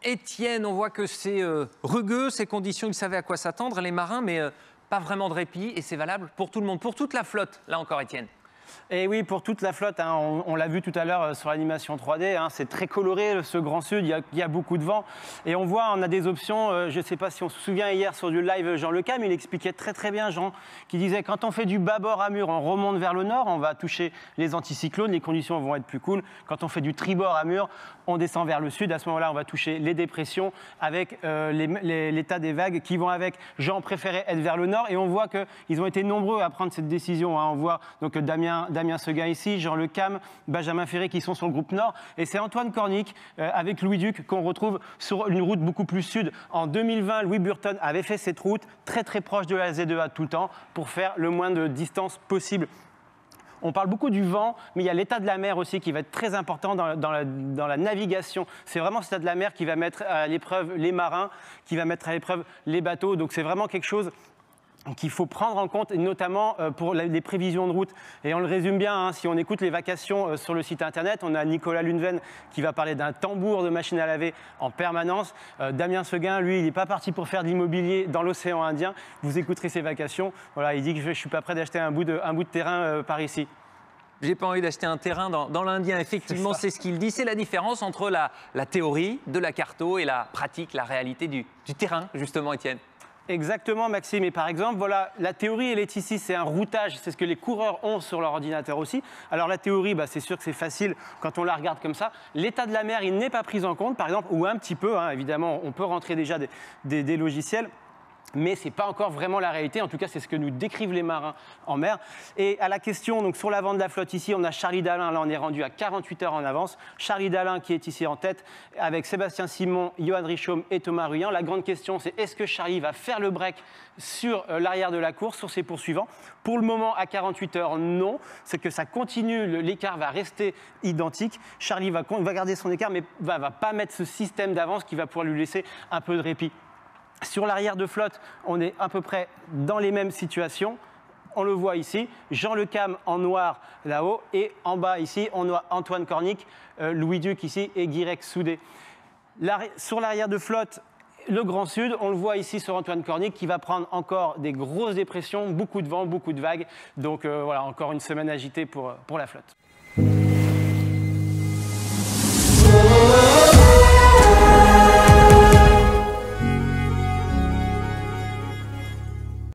Étienne, on voit que c'est rugueux, ces conditions, ils savaient à quoi s'attendre, les marins, mais pas vraiment de répit, et c'est valable pour tout le monde, pour toute la flotte, là encore, Étienne. Et oui, pour toute la flotte, hein, on l'a vu tout à l'heure sur l'animation 3D, hein, c'est très coloré ce Grand Sud, il y a beaucoup de vent. Et on voit, on a des options, je ne sais pas si on se souvient hier sur du live, Jean Lecam, il expliquait très bien, Jean, qui disait quand on fait du bâbord Amur, on remonte vers le nord, on va toucher les anticyclones, les conditions vont être plus cool. Quand on fait du tribord Amur, on descend vers le sud, à ce moment-là, on va toucher les dépressions avec l'état des vagues qui vont avec. Jean préférait être vers le nord et on voit qu'ils ont été nombreux à prendre cette décision. Hein. On voit donc Damien Seguin ici, Jean Lecam, Benjamin Ferré qui sont sur le groupe Nord. Et c'est Antoine Cornic avec Louis Duc qu'on retrouve sur une route beaucoup plus sud. En 2020, Louis Burton avait fait cette route très proche de la Z2A tout le temps pour faire le moins de distance possible. On parle beaucoup du vent, mais il y a l'état de la mer aussi qui va être très important dans la navigation. C'est vraiment cet état de la mer qui va mettre à l'épreuve les marins, qui va mettre à l'épreuve les bateaux. Donc c'est vraiment quelque chose qu'il faut prendre en compte, et notamment pour les prévisions de route. Et on le résume bien, hein, si on écoute les vacations sur le site internet, on a Nicolas Lunven qui va parler d'un tambour de machine à laver en permanence. Damien Seguin, lui, il n'est pas parti pour faire de l'immobilier dans l'océan Indien. Vous écouterez ses vacations. Voilà, il dit que je ne suis pas prêt d'acheter un bout de terrain par ici. J'ai pas envie d'acheter un terrain dans l'Indien, effectivement, c'est ce qu'il dit. C'est la différence entre la théorie de la carto et la pratique, la réalité du terrain, justement, Étienne. Exactement, Maxime. Et par exemple, voilà, la théorie, elle est ici, c'est un routage, c'est ce que les coureurs ont sur leur ordinateur aussi. Alors la théorie, c'est sûr que c'est facile quand on la regarde comme ça. L'état de la mer, il n'est pas pris en compte, par exemple, ou un petit peu, hein, évidemment, on peut rentrer déjà des logiciels. Mais ce n'est pas encore vraiment la réalité. En tout cas, c'est ce que nous décrivent les marins en mer. Et à la question, donc sur l'avant de la flotte, ici, on a Charlie Dalin. Là, on est rendu à 48 heures en avance. Charlie Dalin qui est ici en tête, avec Sébastien Simon, Johan Richomme et Thomas Ruyant. La grande question, c'est est-ce que Charlie va faire le break sur l'arrière de la course, sur ses poursuivants? Pour le moment, à 48 heures, non. C'est que ça continue, l'écart va rester identique. Charlie va garder son écart, mais ne va pas mettre ce système d'avance qui va pouvoir lui laisser un peu de répit. Sur l'arrière de flotte, on est à peu près dans les mêmes situations. On le voit ici, Jean Lecam en noir là-haut, et en bas ici, on a Antoine Cornic, Louis Duc ici et Guirec Soudé. Sur l'arrière de flotte, le Grand Sud, on le voit ici sur Antoine Cornic qui va prendre encore des grosses dépressions, beaucoup de vent, beaucoup de vagues. Donc voilà, encore une semaine agitée pour la flotte.